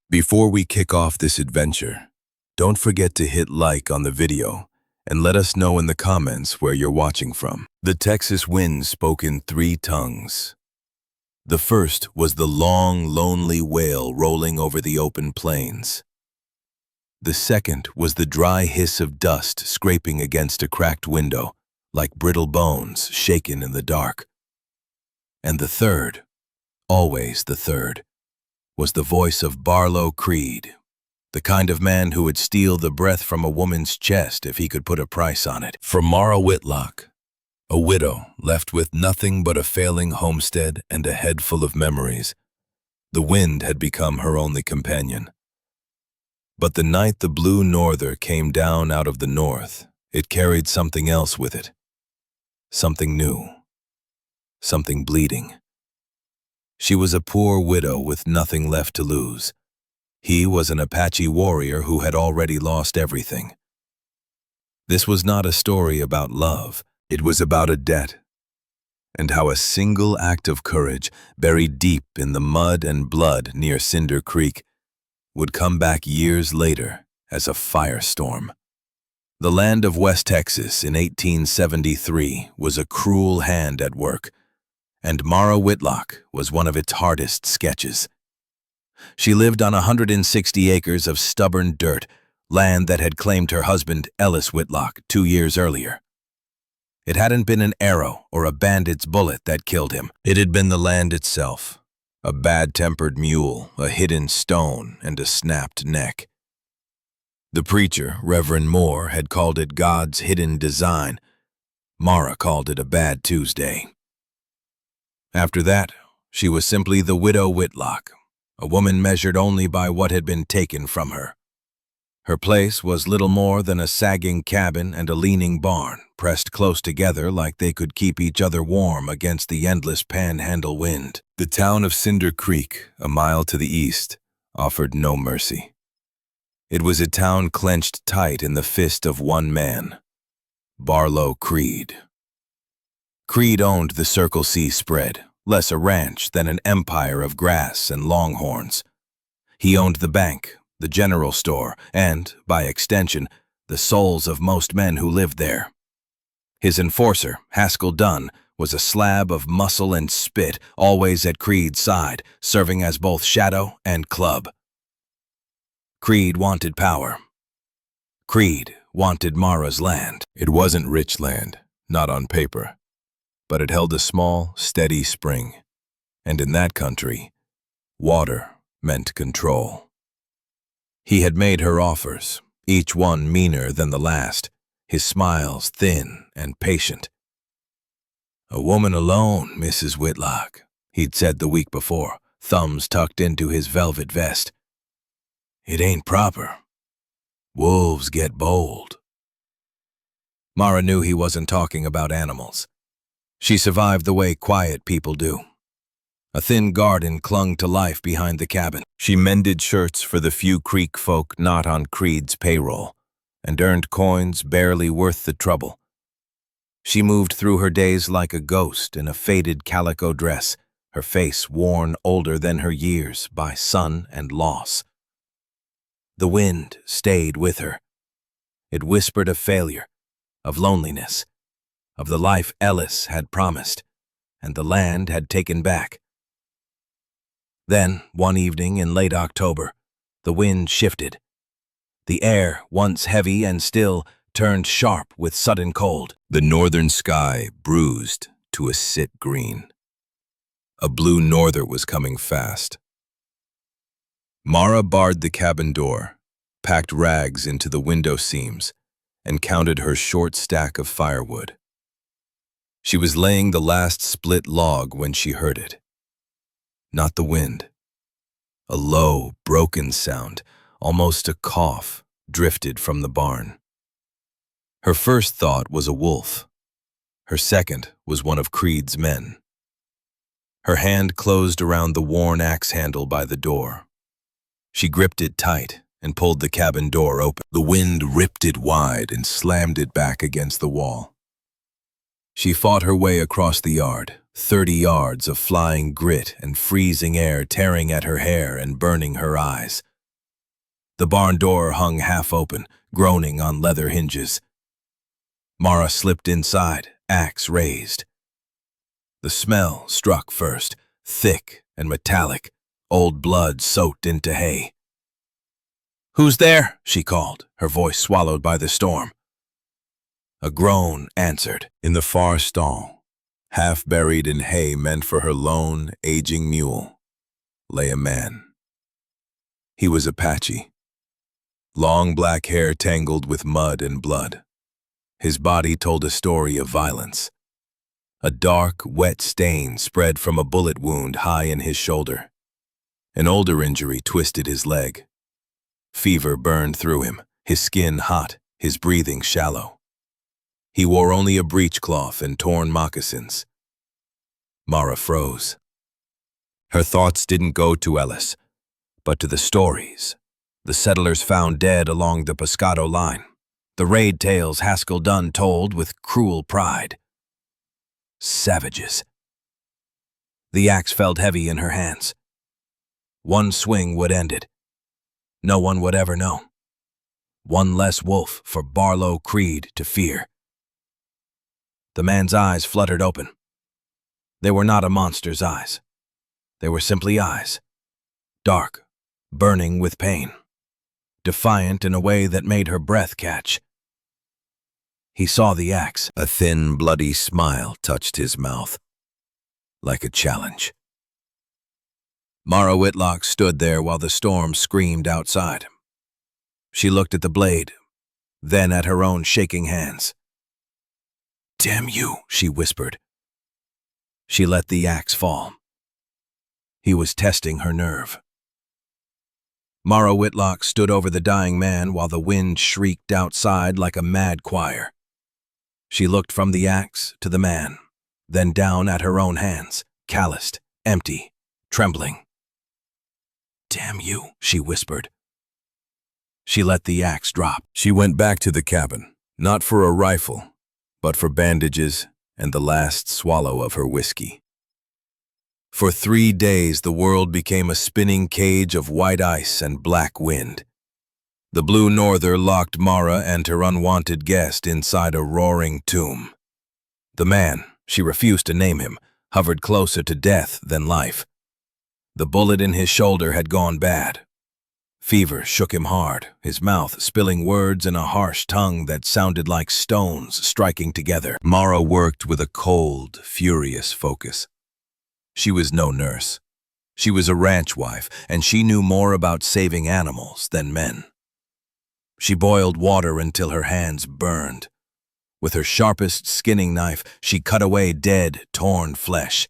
Before we kick off this adventure, don't forget to hit like on the video and let us know in the comments where you're watching from. The Texas wind spoke in three tongues. The first was the long, lonely wail rolling over the open plains. The second was the dry hiss of dust scraping against a cracked window, like brittle bones shaken in the dark. And the third, always the third, was the voice of Barlow Creed, the kind of man who would steal the breath from a woman's chest if he could put a price on it. For Mara Whitlock, a widow left with nothing but a failing homestead and a head full of memories, the wind had become her only companion. But the night the blue norther came down out of the north, it carried something else with it. Something new. Something bleeding. She was a poor widow with nothing left to lose. He was an Apache warrior who had already lost everything. This was not a story about love. It was about a debt, and how a single act of courage, buried deep in the mud and blood near Cinder Creek, would come back years later as a firestorm. The land of West Texas in 1873 was a cruel hand at work, and Mara Whitlock was one of its hardest sketches. She lived on 160 acres of stubborn dirt, land that had claimed her husband, Ellis Whitlock, 2 years earlier. It hadn't been an arrow or a bandit's bullet that killed him. It had been the land itself, a bad-tempered mule, a hidden stone, and a snapped neck. The preacher, Reverend Moore, had called it God's hidden design. Mara called it a bad Tuesday. After that, she was simply the widow Whitlock, a woman measured only by what had been taken from her. Her place was little more than a sagging cabin and a leaning barn, pressed close together like they could keep each other warm against the endless panhandle wind. The town of Cinder Creek, a mile to the east, offered no mercy. It was a town clenched tight in the fist of one man, Barlow Creed. Creed owned the Circle C spread, less a ranch than an empire of grass and longhorns. He owned the bank, the general store, and, by extension, the souls of most men who lived there. His enforcer, Haskell Dunn, was a slab of muscle and spit, always at Creed's side, serving as both shadow and club. Creed wanted power. Creed wanted Mara's land. It wasn't rich land, not on paper, but it held a small, steady spring, and in that country, water meant control. He had made her offers, each one meaner than the last, his smiles thin and patient. "A woman alone, Mrs. Whitlock," he'd said the week before, thumbs tucked into his velvet vest. "It ain't proper. Wolves get bold." Mara knew he wasn't talking about animals. She survived the way quiet people do. A thin garden clung to life behind the cabin. She mended shirts for the few Creek folk not on Creed's payroll, and earned coins barely worth the trouble. She moved through her days like a ghost in a faded calico dress, her face worn older than her years by sun and loss. The wind stayed with her. It whispered of failure, of loneliness, of the life Ellis had promised, and the land had taken back. Then, one evening in late October, the wind shifted. The air, once heavy and still, turned sharp with sudden cold. The northern sky bruised to a cit green. A blue norther was coming fast. Mara barred the cabin door, packed rags into the window seams, and counted her short stack of firewood. She was laying the last split log when she heard it. Not the wind. A low, broken sound, almost a cough, drifted from the barn. Her first thought was a wolf. Her second was one of Creed's men. Her hand closed around the worn axe handle by the door. She gripped it tight and pulled the cabin door open. The wind ripped it wide and slammed it back against the wall. She fought her way across the yard, 30 yards of flying grit and freezing air tearing at her hair and burning her eyes. The barn door hung half open, groaning on leather hinges. Mara slipped inside, axe raised. The smell struck first, thick and metallic, old blood soaked into hay. "Who's there?" she called, her voice swallowed by the storm. A groan answered. In the far stall, half buried in hay meant for her lone, aging mule, lay a man. He was Apache. Long black hair tangled with mud and blood. His body told a story of violence. A dark, wet stain spread from a bullet wound high in his shoulder. An older injury twisted his leg. Fever burned through him, his skin hot, his breathing shallow. He wore only a breechcloth and torn moccasins. Mara froze. Her thoughts didn't go to Ellis, but to the stories. The settlers found dead along the Pescado line. The raid tales Haskell Dunn told with cruel pride. Savages. The axe felt heavy in her hands. One swing would end it. No one would ever know. One less wolf for Barlow Creed to fear. The man's eyes fluttered open. They were not a monster's eyes. They were simply eyes. Dark, burning with pain. Defiant in a way that made her breath catch. He saw the axe. A thin, bloody smile touched his mouth, like a challenge. Mara Whitlock stood there while the storm screamed outside. She looked at the blade, then at her own shaking hands. "Damn you," she whispered. She let the axe fall. He was testing her nerve. Mara Whitlock stood over the dying man while the wind shrieked outside like a mad choir. She looked from the axe to the man, then down at her own hands, calloused, empty, trembling. "Damn you," she whispered. She let the axe drop. She went back to the cabin, not for a rifle, but for bandages and the last swallow of her whiskey. For 3 days the world became a spinning cage of white ice and black wind. The blue norther locked Mara and her unwanted guest inside a roaring tomb. The man, she refused to name him, hovered closer to death than life. The bullet in his shoulder had gone bad. Fever shook him hard, his mouth spilling words in a harsh tongue that sounded like stones striking together. Mara worked with a cold, furious focus. She was no nurse. She was a ranch wife, and she knew more about saving animals than men. She boiled water until her hands burned. With her sharpest skinning knife, she cut away dead, torn flesh.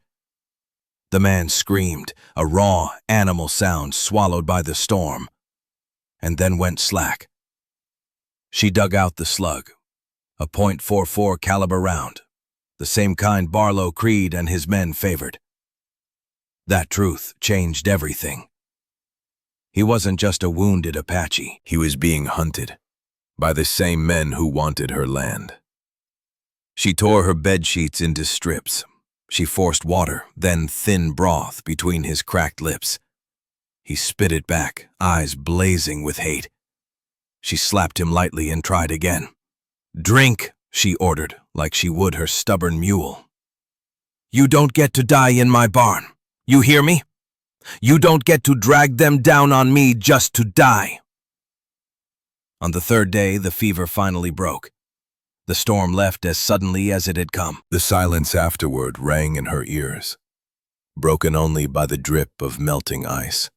The man screamed, a raw, animal sound swallowed by the storm, and then went slack. She dug out the slug, a .44 caliber round, the same kind Barlow Creed and his men favored. That truth changed everything. He wasn't just a wounded Apache. He was being hunted by the same men who wanted her land. She tore her bedsheets into strips. She forced water, then thin broth between his cracked lips. He spit it back, eyes blazing with hate. She slapped him lightly and tried again. "Drink," she ordered, like she would her stubborn mule. "You don't get to die in my barn. You hear me? You don't get to drag them down on me just to die." On the 3rd day, the fever finally broke. The storm left as suddenly as it had come. The silence afterward rang in her ears, broken only by the drip of melting ice.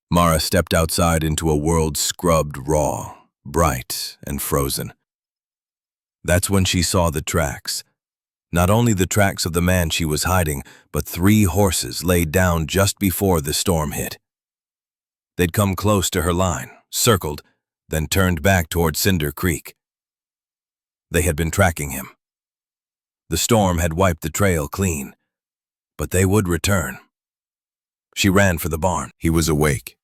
Mara stepped outside into a world scrubbed raw, bright, and frozen. That's when she saw the tracks. Not only the tracks of the man she was hiding, but 3 horses laid down just before the storm hit. They'd come close to her line, circled, then turned back toward Cinder Creek. They had been tracking him. The storm had wiped the trail clean, but they would return. She ran for the barn. He was awake,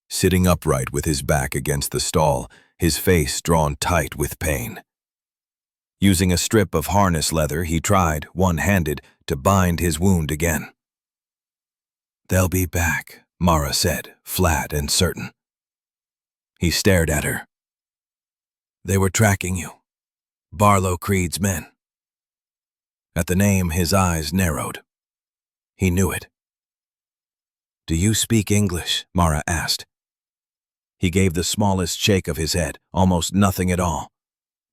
sitting upright with his back against the stall, his face drawn tight with pain. Using a strip of harness leather, he tried, one-handed, to bind his wound again. "They'll be back," Mara said, flat and certain. He stared at her. They were tracking you. Barlow Creed's men. At the name, his eyes narrowed. He knew it. Do you speak English? Mara asked. He gave the smallest shake of his head, almost nothing at all.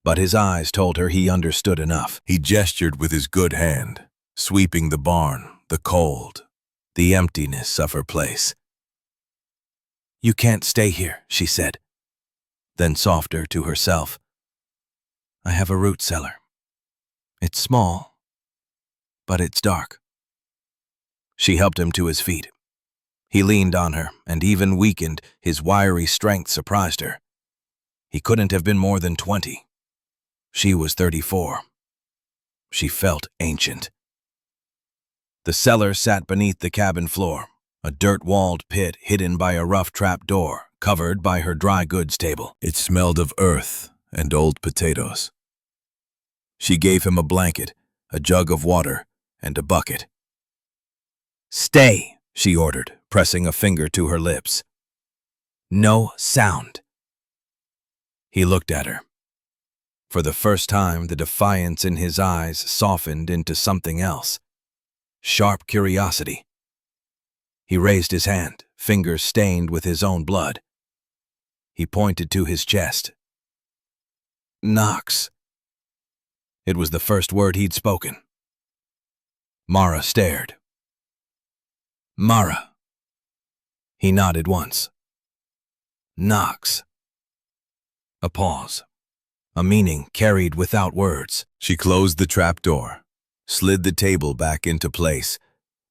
But his eyes told her he understood enough. He gestured with his good hand, sweeping the barn, the cold, the emptiness of her place. You can't stay here, she said. Then softer to herself. I have a root cellar. It's small, but it's dark. She helped him to his feet. He leaned on her, and even weakened, his wiry strength surprised her. He couldn't have been more than 20. She was 34. She felt ancient. The cellar sat beneath the cabin floor, a dirt-walled pit hidden by a rough trap door, covered by her dry goods table. It smelled of earth and old potatoes. She gave him a blanket, a jug of water, and a bucket. Stay, she ordered, pressing a finger to her lips. No sound. He looked at her. For the first time, the defiance in his eyes softened into something else. Sharp curiosity. He raised his hand, fingers stained with his own blood. He pointed to his chest. Knox. It was the first word he'd spoken. Mara stared. Mara. He nodded once. Knox. A pause. A meaning carried without words. She closed the trap door, slid the table back into place,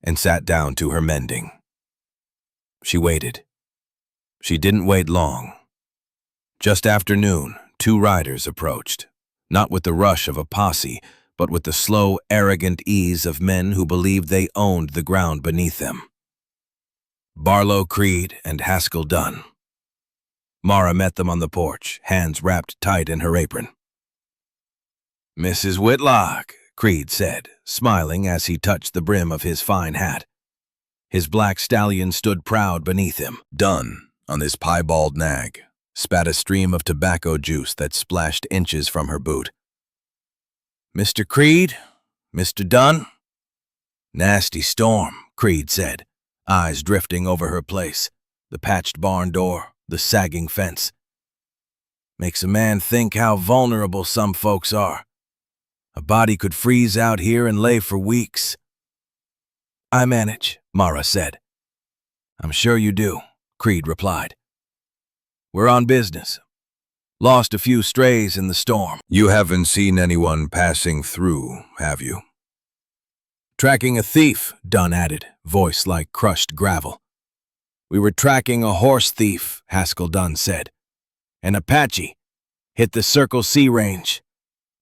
and sat down to her mending. She waited. She didn't wait long. Just after noon, 2 riders approached, not with the rush of a posse, but with the slow, arrogant ease of men who believed they owned the ground beneath them. Barlow Creed and Haskell Dunn. Mara met them on the porch, hands wrapped tight in her apron. Mrs. Whitlock, Creed said, smiling as he touched the brim of his fine hat. His black stallion stood proud beneath him. Dunn, on his piebald nag, spat a stream of tobacco juice that splashed inches from her boot. Mr. Creed? Mr. Dunn? Nasty storm, Creed said, eyes drifting over her place, the patched barn door, the sagging fence. Makes a man think how vulnerable some folks are. A body could freeze out here and lay for weeks. I manage, Mara said. I'm sure you do, Creed replied. We're on business. Lost a few strays in the storm. You haven't seen anyone passing through, have you? Tracking a thief, Dunn added, voice like crushed gravel. We were tracking a horse thief, Haskell Dunn said. An Apache. Hit the Circle C range.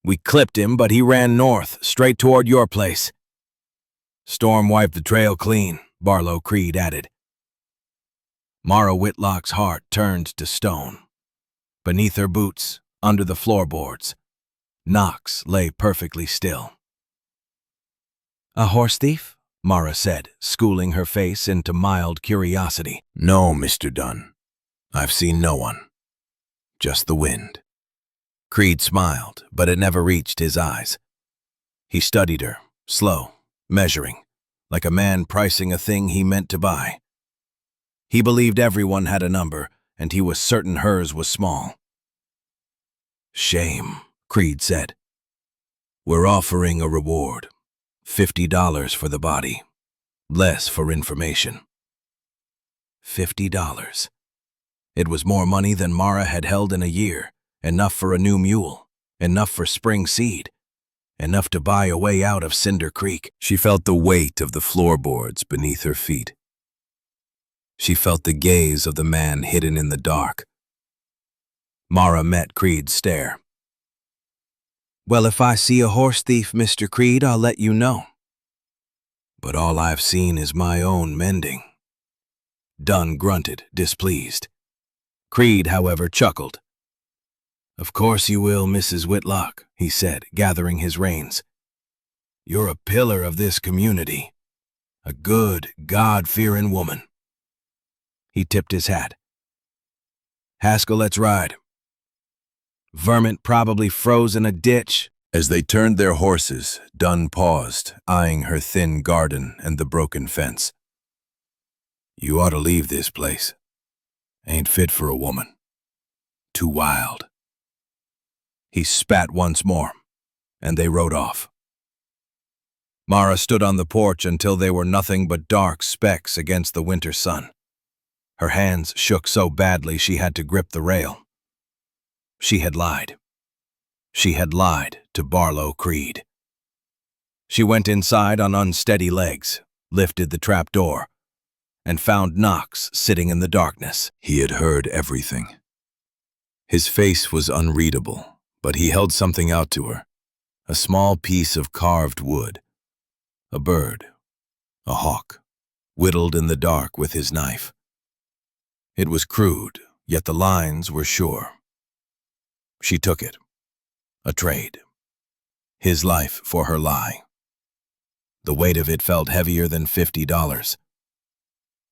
We clipped him, but he ran north, straight toward your place. Storm wiped the trail clean, Barlow Creed added. Mara Whitlock's heart turned to stone. Beneath her boots, under the floorboards, Knox lay perfectly still. A horse thief? Mara said, schooling her face into mild curiosity. No, Mr. Dunn. I've seen no one. Just the wind. Creed smiled, but it never reached his eyes. He studied her, slow, measuring, like a man pricing a thing he meant to buy. He believed everyone had a number, and he was certain hers was small. Shame, Creed said. We're offering a reward. $50 for the body. Less for information. $50. It was more money than Mara had held in a year. Enough for a new mule. Enough for spring seed. Enough to buy a way out of Cinder Creek. She felt the weight of the floorboards beneath her feet. She felt the gaze of the man hidden in the dark. Mara met Creed's stare. Well, if I see a horse thief, Mr. Creed, I'll let you know. But all I've seen is my own mending. Dunn grunted, displeased. Creed, however, chuckled. Of course you will, Mrs. Whitlock, he said, gathering his reins. You're a pillar of this community. A good, God-fearing woman. He tipped his hat. Haskell, let's ride. Vermont probably froze in a ditch. As they turned their horses, Dunn paused, eyeing her thin garden and the broken fence. You ought to leave this place. Ain't fit for a woman. Too wild. He spat once more, and they rode off. Mara stood on the porch until they were nothing but dark specks against the winter sun. Her hands shook so badly she had to grip the rail. She had lied. She had lied to Barlow Creed. She went inside on unsteady legs, lifted the trap door, and found Knox sitting in the darkness. He had heard everything. His face was unreadable, but he held something out to her. A small piece of carved wood. A bird. A hawk. Whittled in the dark with his knife. It was crude, yet the lines were sure. She took it. A trade. His life for her lie. The weight of it felt heavier than $50.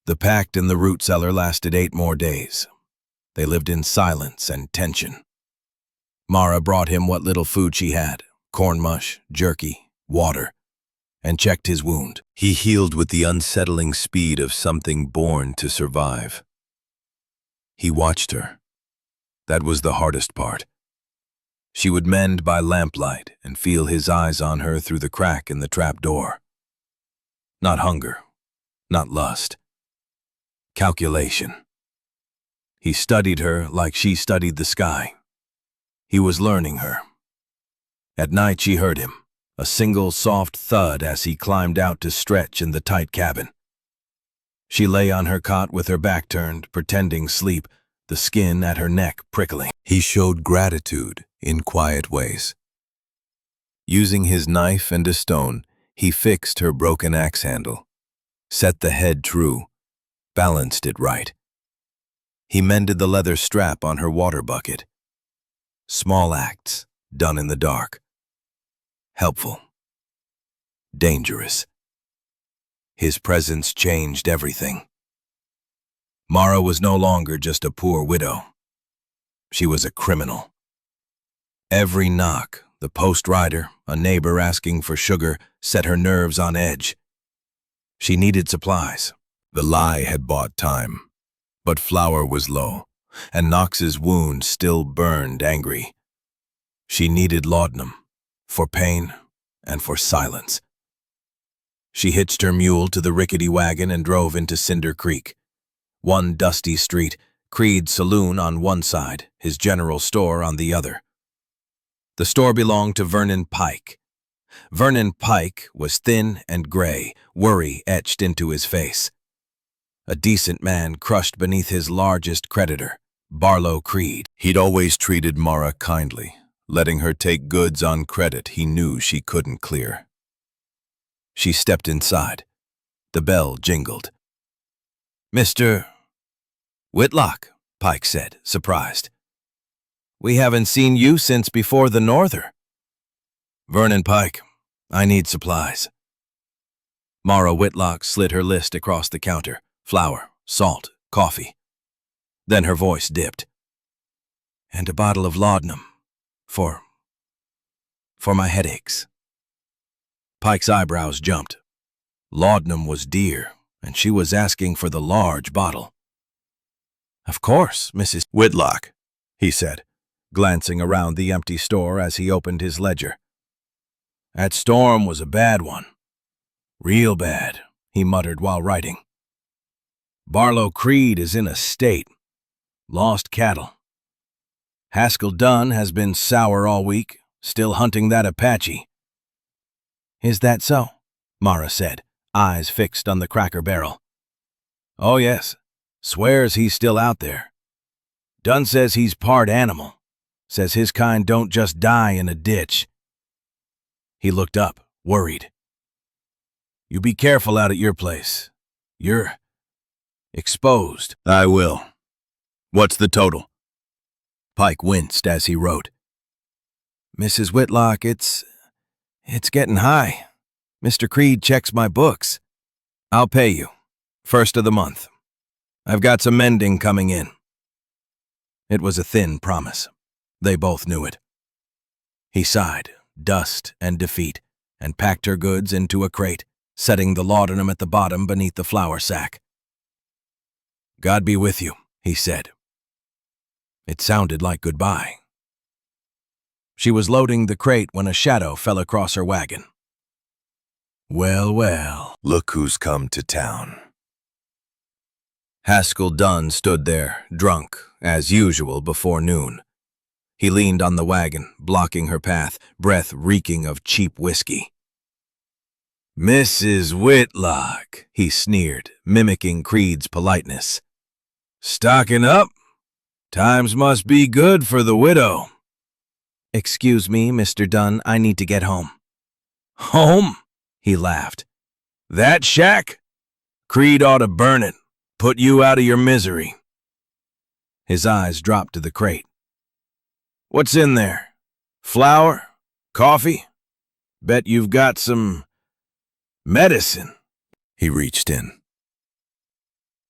The pact in the root cellar lasted 8 more days. They lived in silence and tension. Mara brought him what little food she had, corn mush, jerky, water, and checked his wound. He healed with the unsettling speed of something born to survive. He watched her. That was the hardest part. She would mend by lamplight and feel his eyes on her through the crack in the trap door. Not hunger, not lust. Calculation. He studied her like she studied the sky. He was learning her. At night she heard him, a single soft thud as he climbed out to stretch in the tight cabin. She lay on her cot with her back turned, pretending sleep, the skin at her neck prickling. He showed gratitude in quiet ways. Using his knife and a stone, he fixed her broken axe handle, set the head true, balanced it right. He mended the leather strap on her water bucket. Small acts, done in the dark. Helpful. Dangerous. His presence changed everything. Mara was no longer just a poor widow. She was a criminal. Every knock, the post rider, a neighbor asking for sugar, set her nerves on edge. She needed supplies. The lie had bought time. But flour was low, and Knox's wound still burned angry. She needed laudanum, for pain and for silence. She hitched her mule to the rickety wagon and drove into Cinder Creek. One dusty street, Creed's saloon on one side, his general store on the other. The store belonged to Vernon Pike. Vernon Pike was thin and gray, worry etched into his face. A decent man crushed beneath his largest creditor, Barlow Creed. He'd always treated Mara kindly, letting her take goods on credit he knew she couldn't clear. She stepped inside. The bell jingled. "Mr. Whitlock," Pike said, surprised. "We haven't seen you since before the Norther." "Vernon Pike, I need supplies." Mara Whitlock slid her list across the counter. Flour, salt, coffee. Then her voice dipped. "And a bottle of laudanum. For my headaches." Pike's eyebrows jumped. Laudanum was dear, and she was asking for the large bottle. "Of course, Mrs. Whitlock," he said, glancing around the empty store as he opened his ledger. "That storm was a bad one. Real bad," he muttered while writing. "Barlow Creed is in a state. Lost cattle. Haskell Dunn has been sour all week, still hunting that Apache." "Is that so?" Mara said, eyes fixed on the cracker barrel. "Oh yes, swears he's still out there. Dunn says he's part animal, says his kind don't just die in a ditch." He looked up, worried. "You be careful out at your place. You're exposed." "I will. What's the total?" Pike winced as he wrote. "Mrs. Whitlock, it's getting high. Mr. Creed checks my books. I'll pay you. First of the month. I've got some mending coming in." It was a thin promise. They both knew it. He sighed, dust and defeat, and packed her goods into a crate, setting the laudanum at the bottom beneath the flour sack. "God be with you," he said. It sounded like goodbye. She was loading the crate when a shadow fell across her wagon. "Well, well, Look who's come to town." Haskell Dunn stood there, drunk, as usual before noon. He leaned on the wagon, blocking her path, breath reeking of cheap whiskey. "Mrs. Whitlock," he sneered, mimicking Creed's politeness. "Stocking up? Times must be good for the widow." "Excuse me, Mr. Dunn, I need to get home." "Home?" he laughed. "That shack? Creed ought to burn it, put you out of your misery." His eyes dropped to the crate. "What's in there? Flour? Coffee? Bet you've got some medicine." He reached in.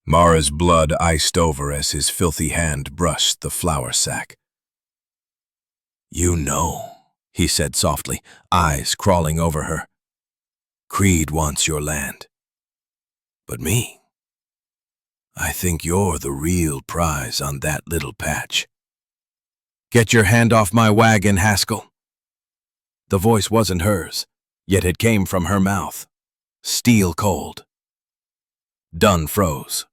Mara's blood iced over as his filthy hand brushed the flour sack. "You know," he said softly, eyes crawling over her. "Creed wants your land. But me, I think you're the real prize on that little patch." "Get your hand off my wagon, Haskell." The voice wasn't hers, yet it came from her mouth, steel cold. Dunn froze.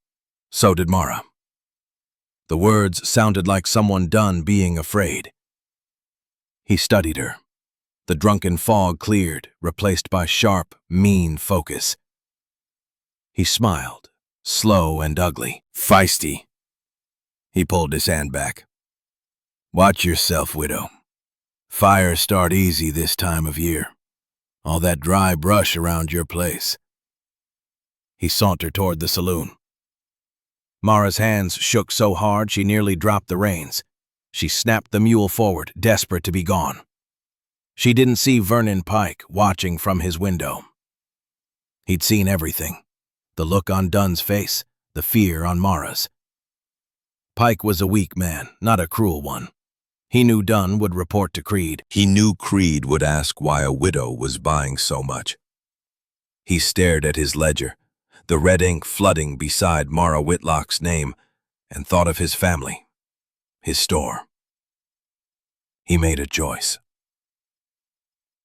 So did Mara. The words sounded like someone done being afraid. He studied her. The drunken fog cleared, replaced by sharp, mean focus. He smiled, slow and ugly. "Feisty." He pulled his hand back. "Watch yourself, widow. Fires start easy this time of year. All that dry brush around your place." He sauntered toward the saloon. Mara's hands shook so hard she nearly dropped the reins. She snapped the mule forward, desperate to be gone. She didn't see Vernon Pike watching from his window. He'd seen everything. The look on Dunn's face, the fear on Mara's. Pike was a weak man, not a cruel one. He knew Dunn would report to Creed. He knew Creed would ask why a widow was buying so much. He stared at his ledger, the red ink flooding beside Mara Whitlock's name, and thought of his family, his store. He made a choice.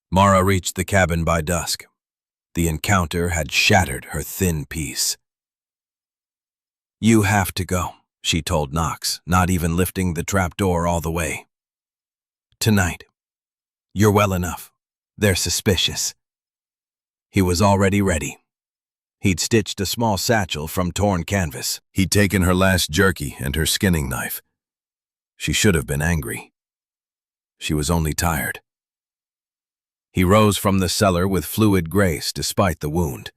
Mara reached the cabin by dusk. The encounter had shattered her thin peace. "You have to go," she told Knox, not even lifting the trapdoor all the way. "Tonight. You're well enough. They're suspicious." He was already ready. He'd stitched a small satchel from torn canvas. He'd taken her last jerky and her skinning knife. She should have been angry. She was only tired. He rose from the cellar with fluid grace despite the wound.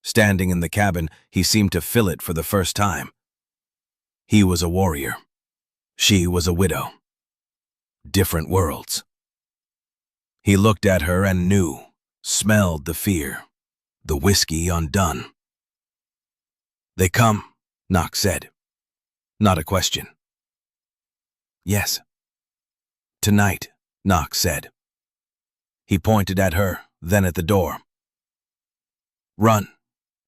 Standing in the cabin, he seemed to fill it for the first time. He was a warrior. She was a widow. Different worlds. He looked at her and knew, smelled the fear, the whiskey undone. "They come," Knox said. Not a question. "Yes." "Tonight," Knox said. He pointed at her, then at the door. "Run.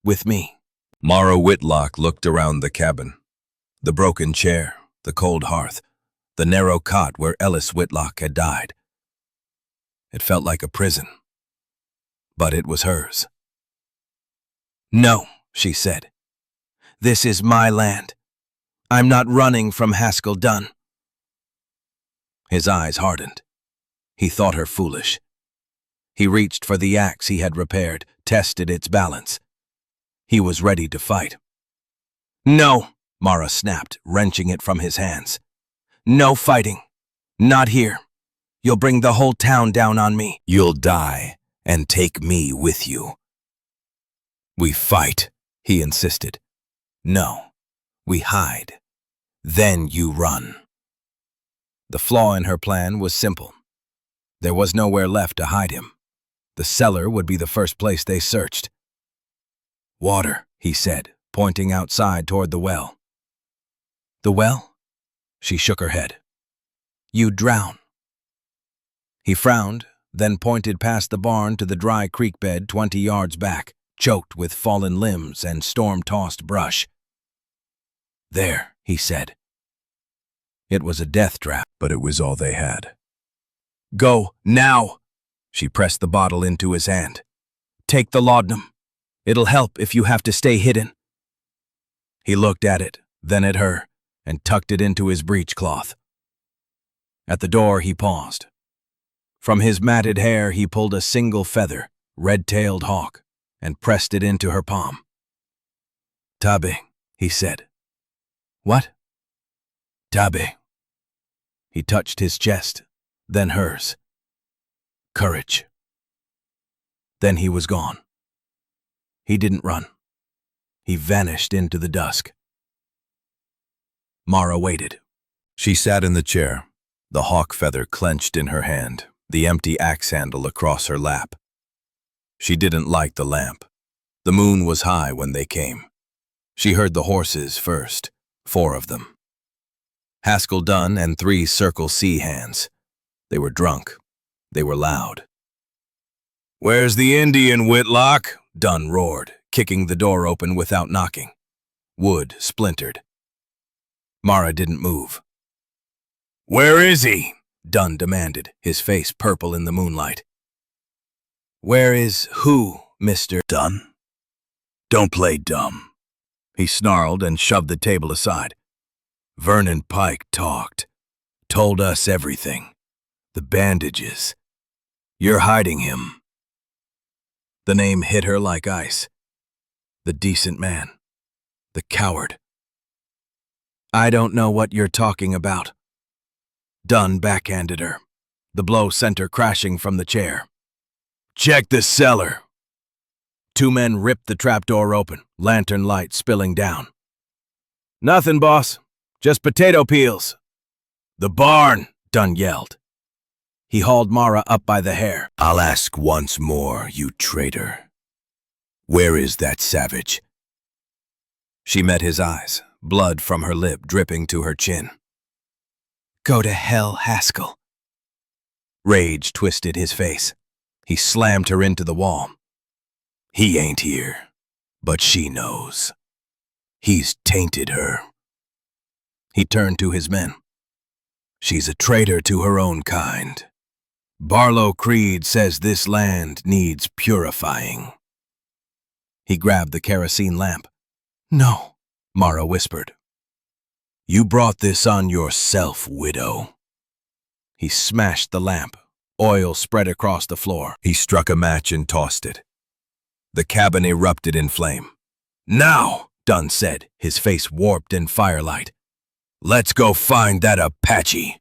With me." Mara Whitlock looked around the cabin. The broken chair, the cold hearth, the narrow cot where Ellis Whitlock had died. It felt like a prison. But it was hers. "No," she said. "This is my land. I'm not running from Haskell Dunn." His eyes hardened. He thought her foolish. He reached for the axe he had repaired, tested its balance. He was ready to fight. "No," Mara snapped, wrenching it from his hands. "No fighting. Not here. You'll bring the whole town down on me." "You'll die and take me with you." "We fight," he insisted. "No, we hide. Then you run." The flaw in her plan was simple. There was nowhere left to hide him. The cellar would be the first place they searched. "Water," he said, pointing outside toward the well. "The well?" She shook her head. "You'd drown." He frowned, then pointed past the barn to the dry creek bed 20 yards back, choked with fallen limbs and storm-tossed brush. "There," he said. It was a death trap, but it was all they had. "Go, now!" She pressed the bottle into his hand. "Take the laudanum. It'll help if you have to stay hidden." He looked at it, then at her, and tucked it into his breechcloth. At the door he paused. From his matted hair he pulled a single feather, red-tailed hawk, and pressed it into her palm. "Tabe," he said. "What?" "Tabe." He touched his chest, then hers. "Courage." Then he was gone. He didn't run. He vanished into the dusk. Mara waited. She sat in the chair, the hawk feather clenched in her hand, the empty axe handle across her lap. She didn't light the lamp. The moon was high when they came. She heard the horses first, 4 of them. Haskell Dunn and 3 Circle C hands. They were drunk. They were loud. "Where's the Indian, Whitlock?" Dunn roared, kicking the door open without knocking. Wood splintered. Mara didn't move. "Where is he?" Dunn demanded, his face purple in the moonlight. "Where is who, Mr. Dunn? Don't play dumb." He snarled and shoved the table aside. "Vernon Pike talked. Told us everything. The bandages. You're hiding him." The name hit her like ice. The decent man. The coward. "I don't know what you're talking about." Dunn backhanded her. The blow sent her crashing from the chair. "Check the cellar." 2 men ripped the trapdoor open, lantern light spilling down. "Nothing, boss. Just potato peels." "The barn," Dunn yelled. He hauled Mara up by the hair. "I'll ask once more, you traitor. Where is that savage?" She met his eyes, blood from her lip dripping to her chin. "Go to hell, Haskell." Rage twisted his face. He slammed her into the wall. "He ain't here, but she knows. He's tainted her." He turned to his men. "She's a traitor to her own kind. Barlow Creed says this land needs purifying." He grabbed the kerosene lamp. "No," Mara whispered. "You brought this on yourself, widow." He smashed the lamp. Oil spread across the floor. He struck a match and tossed it. The cabin erupted in flame. "Now," Dunn said, his face warped in firelight. "Let's go find that Apache."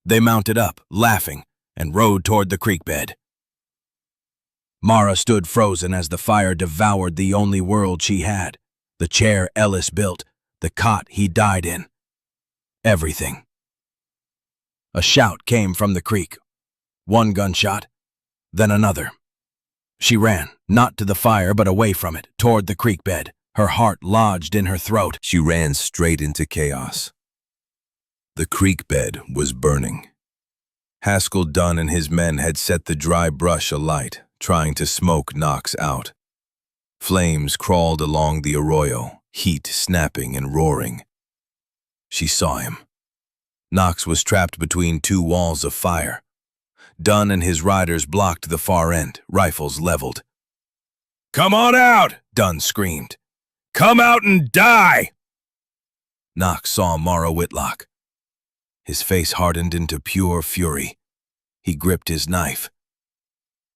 They mounted up, laughing, and rode toward the creek bed. Mara stood frozen as the fire devoured the only world she had, the chair Ellis built, the cot he died in. Everything. A shout came from the creek. 1 gunshot, then another. She ran, not to the fire but away from it, toward the creek bed, her heart lodged in her throat. She ran straight into chaos. The creek bed was burning. Haskell Dunn and his men had set the dry brush alight, trying to smoke Knox out. Flames crawled along the arroyo, heat snapping and roaring. She saw him. Knox was trapped between 2 walls of fire. Dunn and his riders blocked the far end, rifles leveled. "Come on out!" Dunn screamed. "Come out and die!" Knox saw Mara Whitlock. His face hardened into pure fury. He gripped his knife.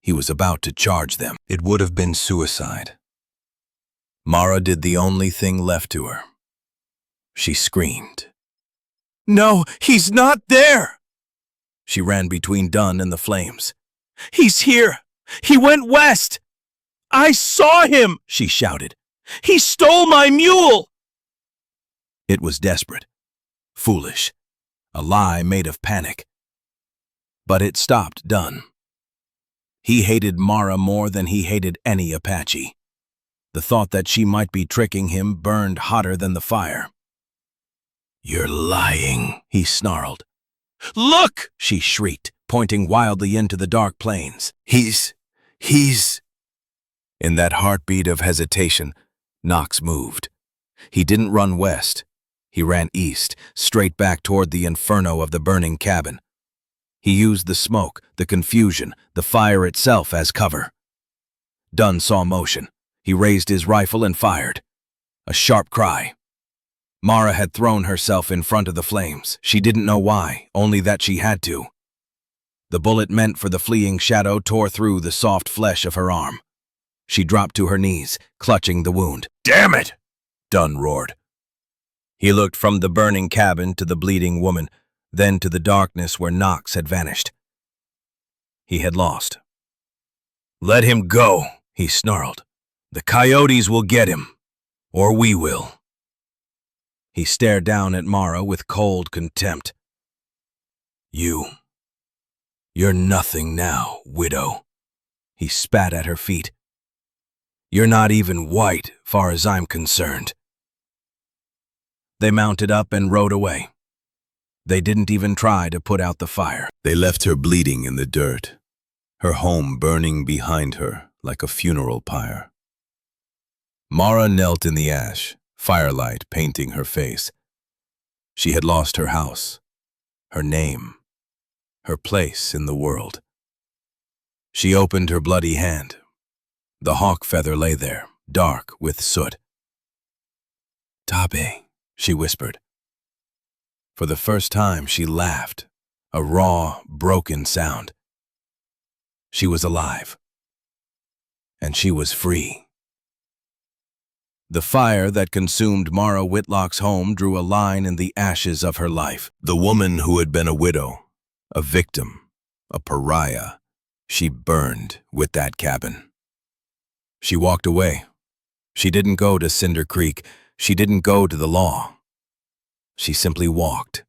He was about to charge them. It would have been suicide. Mara did the only thing left to her. She screamed. "No, he's not there!" She ran between Dunn and the flames. "He's here! He went west! I saw him!" she shouted. "He stole my mule!" It was desperate, foolish, a lie made of panic. But it stopped Dunn. He hated Mara more than he hated any Apache. The thought that she might be tricking him burned hotter than the fire. "You're lying," he snarled. "Look!" she shrieked, pointing wildly into the dark plains. He's... In that heartbeat of hesitation, Knox moved. He didn't run west. He ran east, straight back toward the inferno of the burning cabin. He used the smoke, the confusion, the fire itself as cover. Dunn saw motion. He raised his rifle and fired. A sharp cry. Mara had thrown herself in front of the flames. She didn't know why, only that she had to. The bullet meant for the fleeing shadow tore through the soft flesh of her arm. She dropped to her knees, clutching the wound. "Damn it!" Dunn roared. He looked from the burning cabin to the bleeding woman, then to the darkness where Knox had vanished. He had lost. "Let him go," He snarled. "The coyotes will get him. Or we will." He stared down at Mara with cold contempt. You're nothing now, widow." He spat at her feet. "You're not even white, far as I'm concerned." They mounted up and rode away. They didn't even try to put out the fire. They left her bleeding in the dirt, her home burning behind her like a funeral pyre. Mara knelt in the ash, firelight painting her face. She had lost her house, her name, her place in the world. She opened her bloody hand. The hawk feather lay there, dark with soot. "Tabe," she whispered. For the first time, she laughed, a raw, broken sound. She was alive. And she was free. The fire that consumed Mara Whitlock's home drew a line in the ashes of her life. The woman who had been a widow, a victim, a pariah, she burned with that cabin. She walked away. She didn't go to Cinder Creek. She didn't go to the law. She simply walked.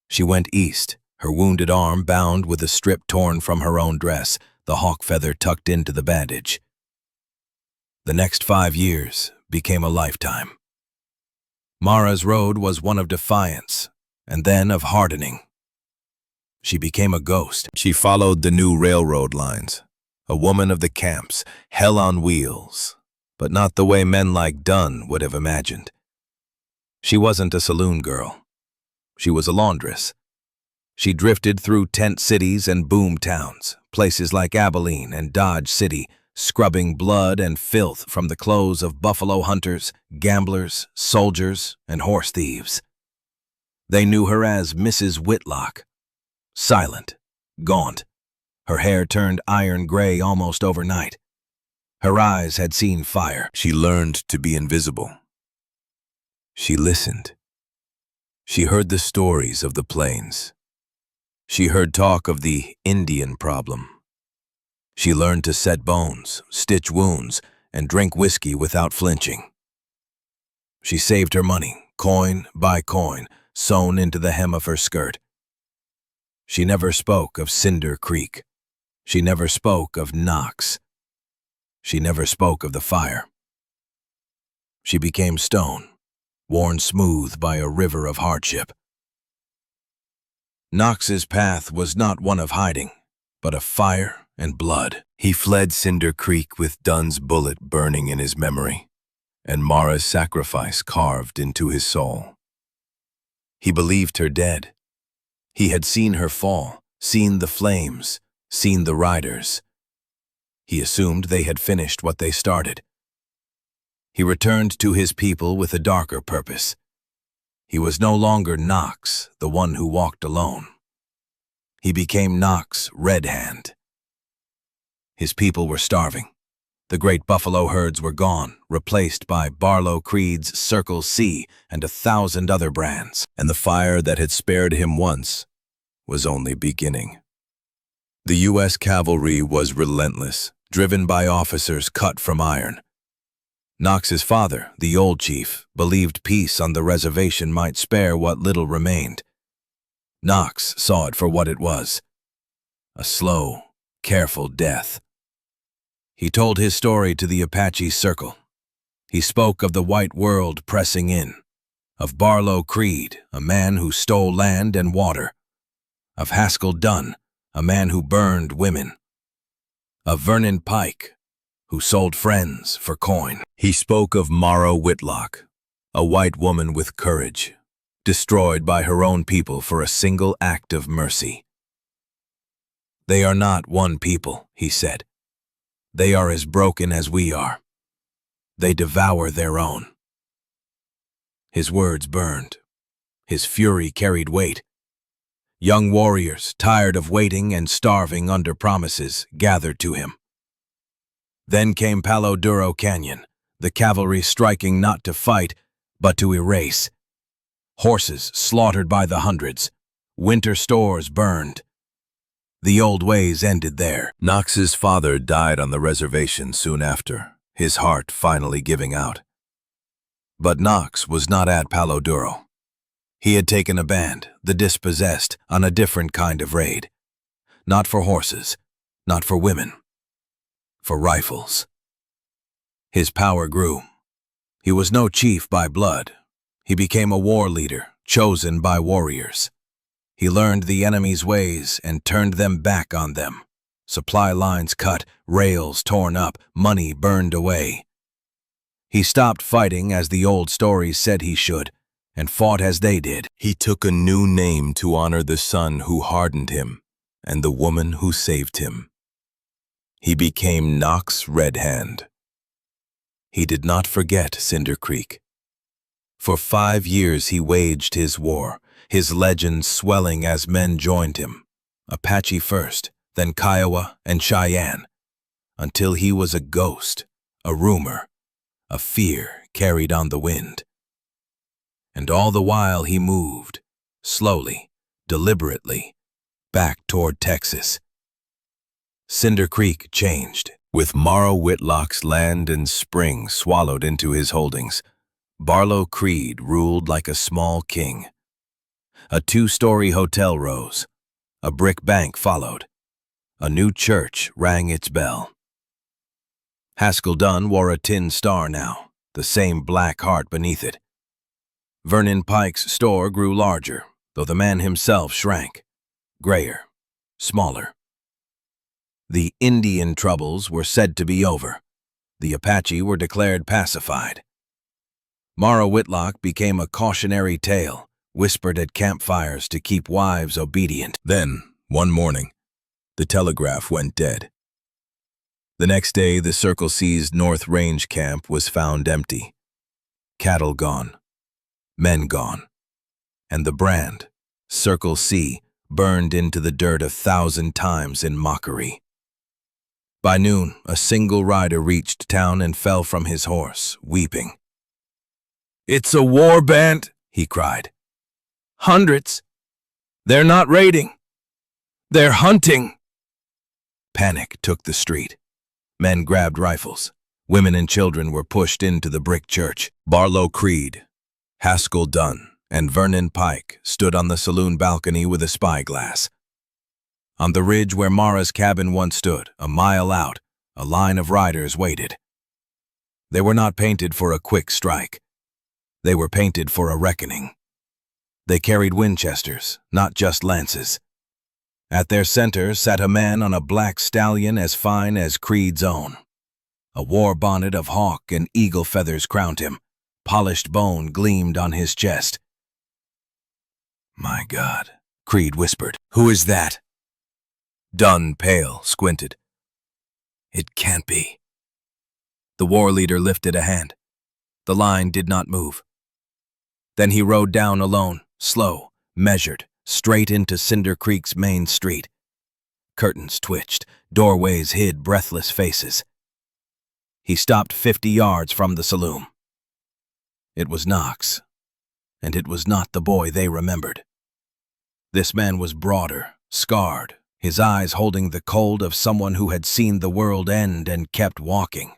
She went east, her wounded arm bound with a strip torn from her own dress, the hawk feather tucked into the bandage. The next 5 years became a lifetime. Mara's road was one of defiance, and then of hardening. She became a ghost. She followed the new railroad lines, a woman of the camps, hell on wheels, but not the way men like Dunn would have imagined. She wasn't a saloon girl. She was a laundress. She drifted through tent cities and boom towns, places like Abilene and Dodge City, scrubbing blood and filth from the clothes of buffalo hunters, gamblers, soldiers, and horse thieves. They knew her as Mrs. Whitlock, silent, gaunt. Her hair turned iron gray almost overnight. Her eyes had seen fire. She learned to be invisible. She listened. She heard the stories of the plains. She heard talk of the Indian problem. She learned to set bones, stitch wounds, and drink whiskey without flinching. She saved her money, coin by coin, sewn into the hem of her skirt. She never spoke of Cinder Creek. She never spoke of Knox. She never spoke of the fire. She became stone, worn smooth by a river of hardship. Knox's path was not one of hiding, but of fire and blood. He fled Cinder Creek with Dunn's bullet burning in his memory, and Mara's sacrifice carved into his soul. He believed her dead. He had seen her fall, seen the flames, seen the riders. He assumed they had finished what they started. He returned to his people with a darker purpose. He was no longer Knox, the one who walked alone. He became Knox, Red Hand. His people were starving. The great buffalo herds were gone, replaced by Barlow Creed's Circle C and 1,000 other brands. And the fire that had spared him once was only beginning. The U.S. cavalry was relentless, driven by officers cut from iron. Knox's father, the old chief, believed peace on the reservation might spare what little remained. Knox saw it for what it was, a slow, careful death. He told his story to the Apache circle. He spoke of the white world pressing in, of Barlow Creed, a man who stole land and water, of Haskell Dunn, a man who burned women, of Vernon Pike, who sold friends for coin. He spoke of Mara Whitlock, a white woman with courage, destroyed by her own people for a single act of mercy. They are not one people, he said. They are as broken as we are. They devour their own. His words burned. His fury carried weight. Young warriors, tired of waiting and starving under promises, gathered to him. Then came Palo Duro Canyon, the cavalry striking not to fight, but to erase. Horses slaughtered by the hundreds. Winter stores burned. The old ways ended there. Knox's father died on the reservation soon after, his heart finally giving out. But Knox was not at Palo Duro. He had taken a band, the Dispossessed, on a different kind of raid. Not for horses, not for women, for rifles. His power grew. He was no chief by blood. He became a war leader, chosen by warriors. He learned the enemy's ways and turned them back on them. Supply lines cut, rails torn up, money burned away. He stopped fighting as the old stories said he should, and fought as they did. He took a new name to honor the son who hardened him and the woman who saved him. He became Knox Red Hand. He did not forget Cinder Creek. For 5 years he waged his war, his legend swelling as men joined him, Apache first, then Kiowa and Cheyenne, until he was a ghost, a rumor, a fear carried on the wind. And all the while he moved, slowly, deliberately, back toward Texas. Cinder Creek changed. With Mara Whitlock's land and spring swallowed into his holdings, Barlow Creed ruled like a small king. A 2-story hotel rose. A brick bank followed. A new church rang its bell. Haskell Dunn wore a tin star now, the same black heart beneath it. Vernon Pike's store grew larger, though the man himself shrank, grayer, smaller. The Indian troubles were said to be over. The Apache were declared pacified. Mara Whitlock became a cautionary tale, whispered at campfires to keep wives obedient. Then, one morning, the telegraph went dead. The next day, the Circle C's North Range camp was found empty. Cattle gone, men gone, and the brand, Circle C, burned into the dirt 1,000 times in mockery. By noon, a single rider reached town and fell from his horse, weeping. "It's a war band," he cried. "Hundreds. They're not raiding. They're hunting." Panic took the street. Men grabbed rifles. Women and children were pushed into the brick church. Barlow Creed, Haskell Dunn, and Vernon Pike stood on the saloon balcony with a spyglass. On the ridge where Mara's cabin once stood, a mile out, a line of riders waited. They were not painted for a quick strike. They were painted for a reckoning. They carried Winchesters, not just lances. At their center sat a man on a black stallion as fine as Creed's own. A war bonnet of hawk and eagle feathers crowned him. Polished bone gleamed on his chest. "My God," Creed whispered. "Who is that?" Dunn, pale, squinted. "It can't be." The war leader lifted a hand. The line did not move. Then he rode down alone, slow, measured, straight into Cinder Creek's main street. Curtains twitched, doorways hid breathless faces. He stopped 50 yards from the saloon. It was Knox, and it was not the boy they remembered. This man was broader, scarred, his eyes holding the cold of someone who had seen the world end and kept walking.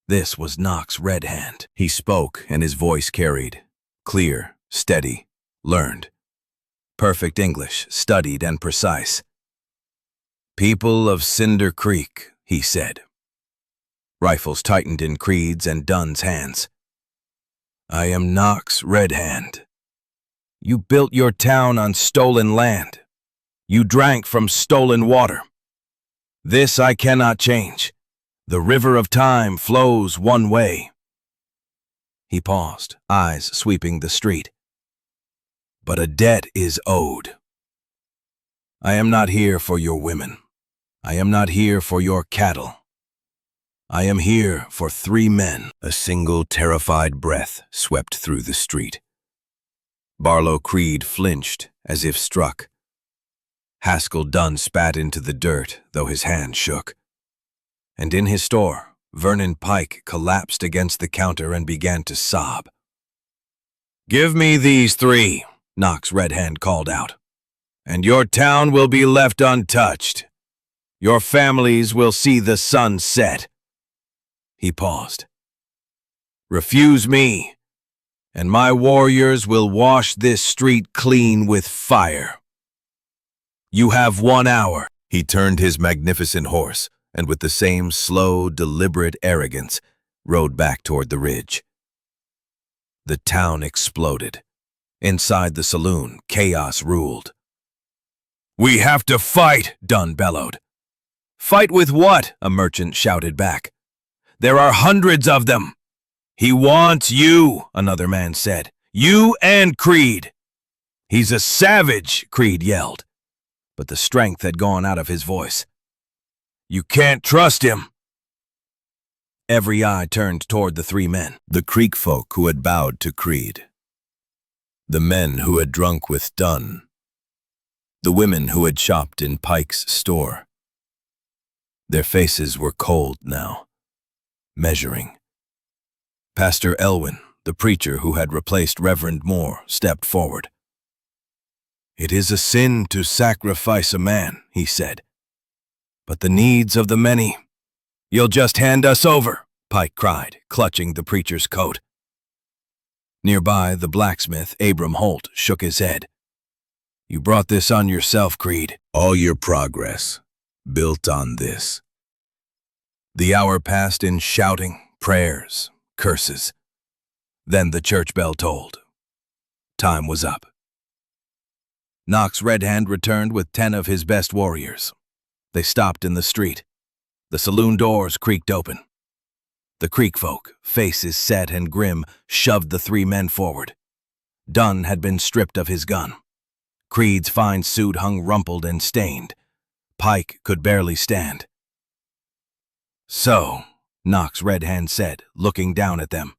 This was Knox Red Hand. He spoke, and his voice carried, clear, steady, learned. Perfect English, studied and precise. "People of Cinder Creek," he said. Rifles tightened in Creed's and Dunn's hands. I am Nox Red Hand. You built your town on stolen land. You drank from stolen water. This I cannot change. The river of time flows one way. He paused, eyes sweeping the street. But a debt is owed. I am not here for your women. I am not here for your cattle. I am here for 3 men. A single terrified breath swept through the street. Barlow Creed flinched as if struck. Haskell Dunn spat into the dirt, though his hand shook. And in his store, Vernon Pike collapsed against the counter and began to sob. "Give me these 3, Nox Red Hand called out, "and your town will be left untouched. Your families will see the sun set." He paused. "Refuse me, and my warriors will wash this street clean with fire. You have 1 hour." He turned his magnificent horse, and with the same slow, deliberate arrogance, rode back toward the ridge. The town exploded. Inside the saloon, chaos ruled. "We have to fight," Dunn bellowed. "Fight with what?" a merchant shouted back. "There are hundreds of them." "He wants you," another man said. "You and Creed." "He's a savage," Creed yelled, but the strength had gone out of his voice. "You can't trust him." Every eye turned toward the 3 men. The Creek folk who had bowed to Creed. The men who had drunk with Dunn. The women who had shopped in Pike's store. Their faces were cold now, measuring. Pastor Elwyn, the preacher who had replaced Reverend Moore, stepped forward. "It is a sin to sacrifice a man," he said, "but the needs of the many—" "You'll just hand us over," Pike cried, clutching the preacher's coat. Nearby, the blacksmith, Abram Holt, shook his head. "You brought this on yourself, Creed. All your progress built on this." The hour passed in shouting, prayers, curses. Then the church bell tolled. Time was up. Nox Red Hand returned with 10 of his best warriors. They stopped in the street. The saloon doors creaked open. The Creek folk, faces set and grim, shoved the 3 men forward. Dunn had been stripped of his gun. Creed's fine suit hung rumpled and stained. Pike could barely stand. "So," Nox Red Hand said, looking down at them,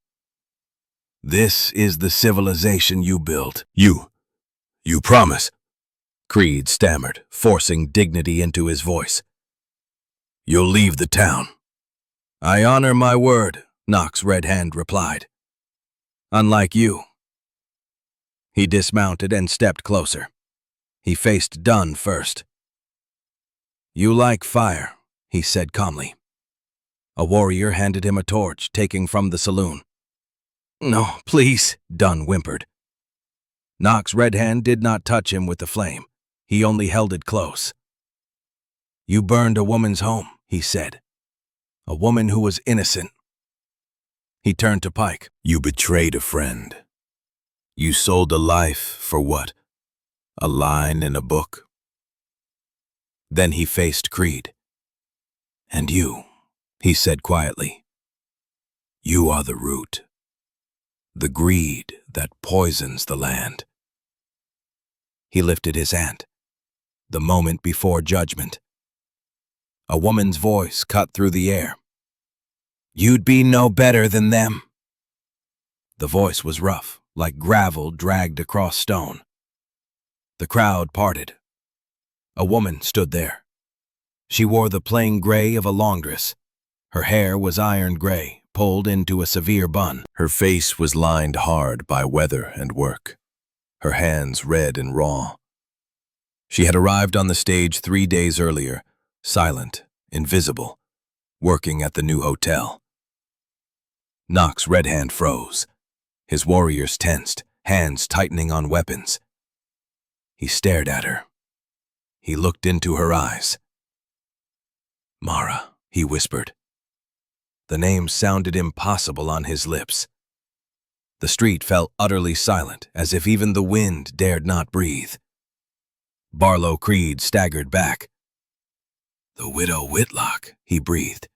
"this is the civilization you built. You promise?" Creed stammered, forcing dignity into his voice. "You'll leave the town." "I honor my word," Nox Red Hand replied. "Unlike you." He dismounted and stepped closer. He faced Dunn first. "You like fire," he said calmly. A warrior handed him a torch, taking from the saloon. "No, please," Dunn whimpered. Nox Red Hand did not touch him with the flame. He only held it close. "You burned a woman's home," he said. "A woman who was innocent." He turned to Pike. "You betrayed a friend. You sold a life for what? A line in a book?" Then he faced Creed. "And you," he said quietly. "You are the root. The greed that poisons the land." He lifted his hand. The moment before judgment. A woman's voice cut through the air. "You'd be no better than them." The voice was rough, like gravel dragged across stone. The crowd parted. A woman stood there. She wore the plain gray of a laundress. Her hair was iron gray, pulled into a severe bun. Her face was lined hard by weather and work. Her hands red and raw. She had arrived on the stage 3 days earlier, silent, invisible, working at the new hotel. Nox Red Hand froze. His warriors tensed, hands tightening on weapons. He stared at her. He looked into her eyes. "Mara," he whispered. The name sounded impossible on his lips. The street fell utterly silent, as if even the wind dared not breathe. Barlow Creed staggered back. "The Widow Whitlock," he breathed.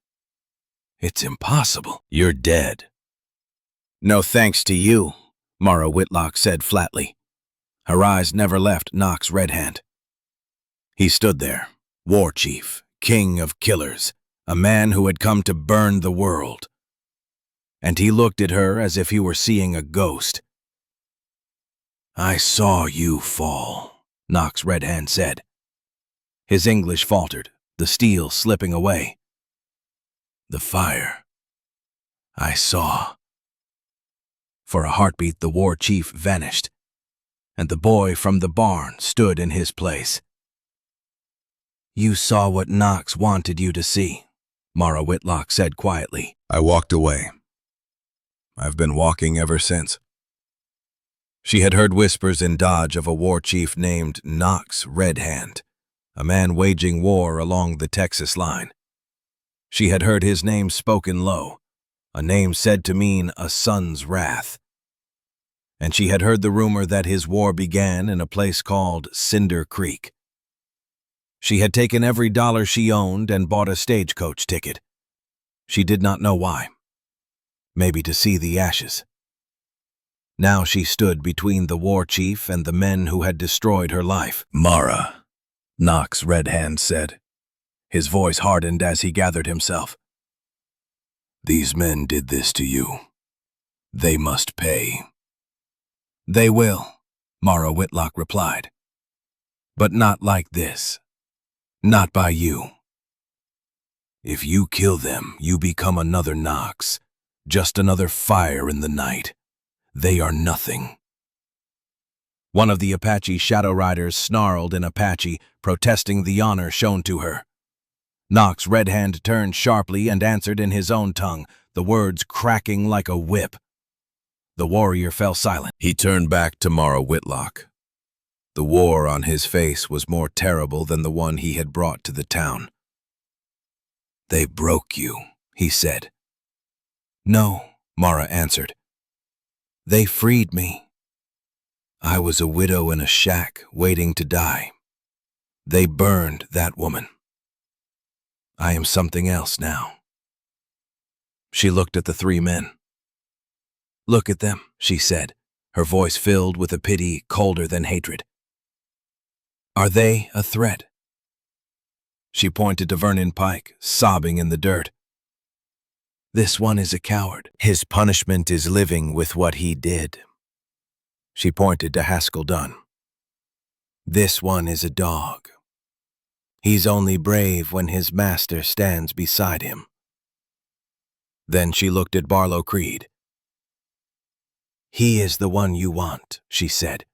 "It's impossible. You're dead." "No thanks to you," Mara Whitlock said flatly. Her eyes never left Knox Redhand. He stood there, Warchief, king of killers, a man who had come to burn the world. And he looked at her as if he were seeing a ghost. "I saw you fall," Knox Redhand said. His English faltered, the steel slipping away. "The fire. I saw." For a heartbeat, the Warchief vanished, and the boy from the barn stood in his place. "You saw what Knox wanted you to see," Mara Whitlock said quietly. I walked away. I've been walking ever since. She had heard whispers in Dodge of a war chief named Knox Redhand, a man waging war along the Texas line. She had heard his name spoken low, a name said to mean a son's wrath. And she had heard the rumor that his war began in a place called Cinder Creek. She had taken every dollar she owned and bought a stagecoach ticket. She did not know why. Maybe to see the ashes. Now she stood between the war chief and the men who had destroyed her life. "Mara," Knox Redhand said. His voice hardened as he gathered himself. "These men did this to you. They must pay." "They will," Mara Whitlock replied. "But not like this. Not by you. If you kill them, you become another Knox, just another fire in the night. They are nothing." One of the Apache shadow riders snarled in Apache, protesting the honor shown to her. Knox Redhand turned sharply and answered in his own tongue, the words cracking like a whip. The warrior fell silent. He turned back to Mara Whitlock. The war on his face was more terrible than the one he had brought to the town. "They broke you," he said. "No," Mara answered. "They freed me. I was a widow in a shack waiting to die. They burned that woman. I am something else now." She looked at the three men. "Look at them," she said, her voice filled with a pity colder than hatred. "Are they a threat?" She pointed to Vernon Pike, sobbing in the dirt. "This one is a coward. His punishment is living with what he did." She pointed to Haskell Dunn. "This one is a dog. He's only brave when his master stands beside him." Then she looked at Barlow Creed. "He is the one you want," she said.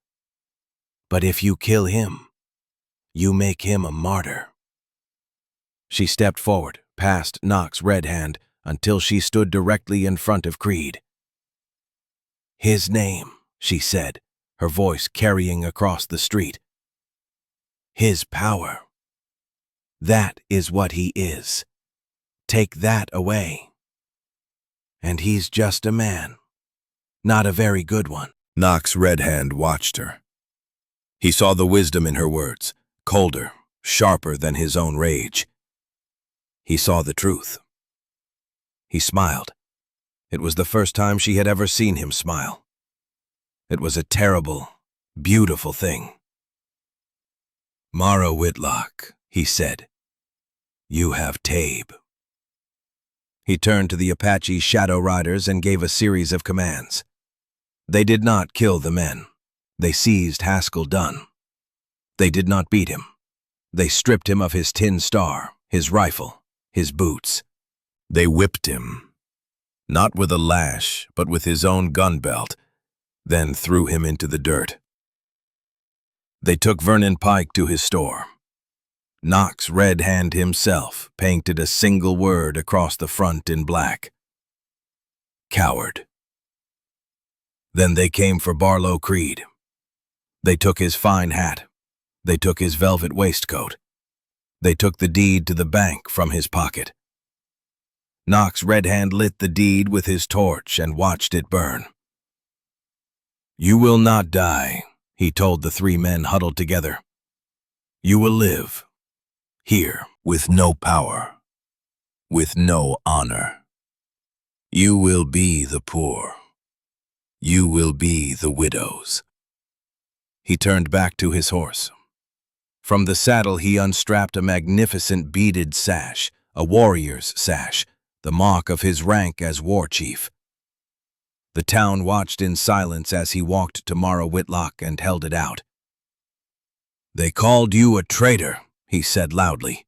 "But if you kill him, you make him a martyr." She stepped forward, past Knox Redhand, until she stood directly in front of Creed. "His name," she said, her voice carrying across the street. "His power. That is what he is. Take that away. And he's just a man. Not a very good one." Knox Redhand watched her. He saw the wisdom in her words, colder, sharper than his own rage. He saw the truth. He smiled. It was the first time she had ever seen him smile. It was a terrible, beautiful thing. "Mara Whitlock," he said, "you have Tabe." He turned to the Apache shadow riders and gave a series of commands. They did not kill the men. They seized Haskell Dunn. They did not beat him. They stripped him of his tin star, his rifle, his boots. They whipped him, not with a lash, but with his own gun belt, then threw him into the dirt. They took Vernon Pike to his store. Knox Redhand himself painted a single word across the front in black. "Coward." Then they came for Barlow Creed. They took his fine hat. They took his velvet waistcoat. They took the deed to the bank from his pocket. Knox Redhand lit the deed with his torch and watched it burn. You will not die, he told the three men huddled together. You will live, here, With no power, with no honor. You will be the poor. You will be the widows. He turned back to his horse. From the saddle he unstrapped a magnificent beaded sash, a warrior's sash, the mark of his rank as Warchief. The town watched in silence as he walked to Mara Whitlock and held it out. They called you a traitor, he said loudly.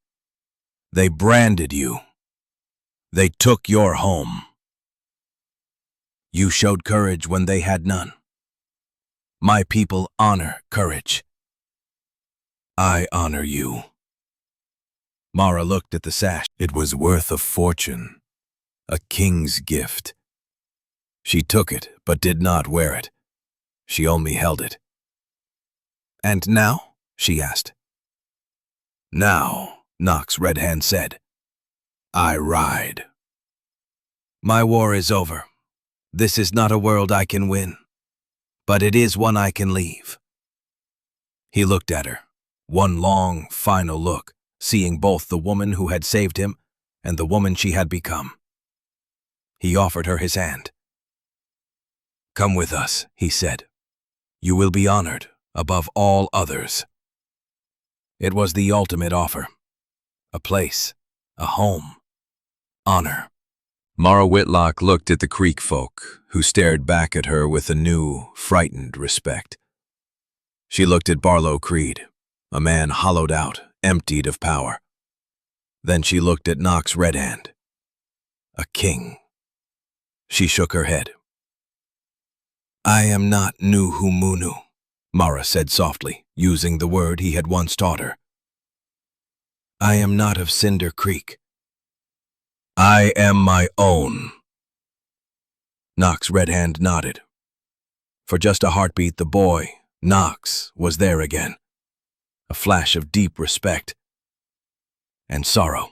They branded you. They took your home. You showed courage when they had none. My people honor courage. I honor you. Mara looked at the sash. It was worth a fortune, a king's gift. She took it, but did not wear it. She only held it. And now? She asked. Now, Nock's red hand said, I ride. My war is over. This is not a world I can win, but it is one I can leave. He looked at her, one long, final look, seeing both the woman who had saved him and the woman she had become. He offered her his hand. Come with us, he said. You will be honored above all others. It was the ultimate offer. A place, a home, honor. Mara Whitlock looked at the Creek folk, who stared back at her with a new, frightened respect. She looked at Barlow Creed, a man hollowed out, emptied of power. Then she looked at Nock's red hand. A king. She shook her head. I am not Nuhumunu, Mara said softly, using the word he had once taught her. I am not of Cinder Creek. I am my own. Nock's red hand nodded. For just a heartbeat, the boy, Nox, was there again. A flash of deep respect and sorrow.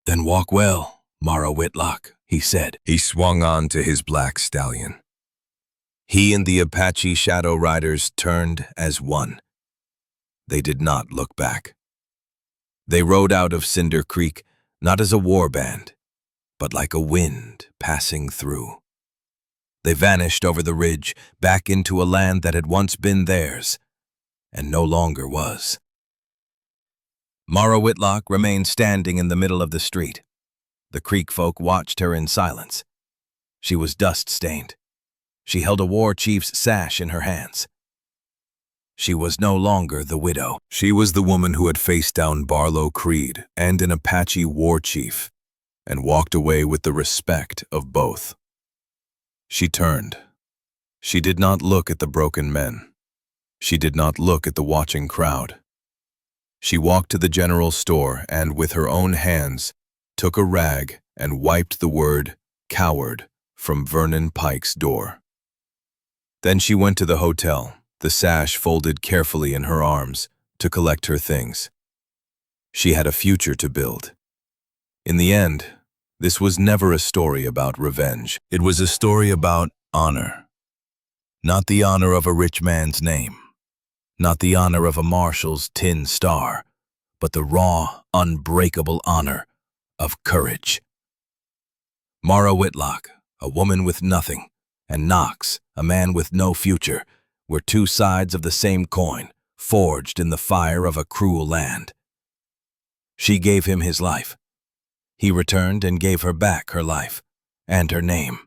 Then walk well, Mara Whitlock, he said. He swung on to his black stallion. He and the Apache Shadow Riders turned as one. They did not look back. They rode out of Cinder Creek not as a war band, but like a wind passing through. They vanished over the ridge, back into a land that had once been theirs, and no longer was. Mara Whitlock remained standing in the middle of the street. The Creek folk watched her in silence. She was dust-stained. She held a war chief's sash in her hands. She was no longer the widow. She was the woman who had faced down Barlow Creed and an Apache war chief, and walked away with the respect of both. She turned. She did not look at the broken men. She did not look at the watching crowd. She walked to the general store and, with her own hands, took a rag and wiped the word coward from Vernon Pike's door. Then she went to the hotel, the sash folded carefully in her arms, to collect her things. She had a future to build. In the end, this was never a story about revenge. It was a story about honor. Not the honor of a rich man's name, not the honor of a marshal's tin star, but the raw, unbreakable honor of courage. Mara Whitlock, a woman with nothing, and Nox, a man with no future, were two sides of the same coin, forged in the fire of a cruel land. She gave him his life. He returned and gave her back her life, and her name.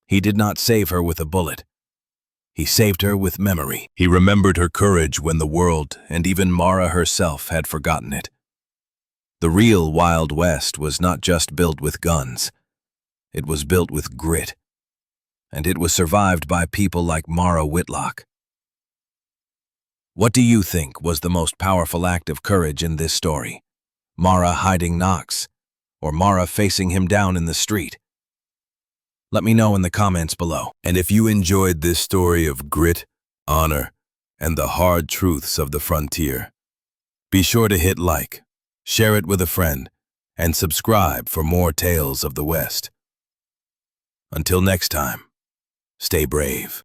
He did not save her with a bullet. He saved her with memory. He remembered her courage when the world, and even Mara herself, had forgotten it. The real Wild West was not just built with guns. It was built with grit. And it was survived by people like Mara Whitlock. What do you think was the most powerful act of courage in this story? Mara hiding Nox, or Mara facing him down in the street? Let me know in the comments below. And if you enjoyed this story of grit, honor, and the hard truths of the frontier, be sure to hit like, share it with a friend, and subscribe for more tales of the West. Until next time, Stay brave.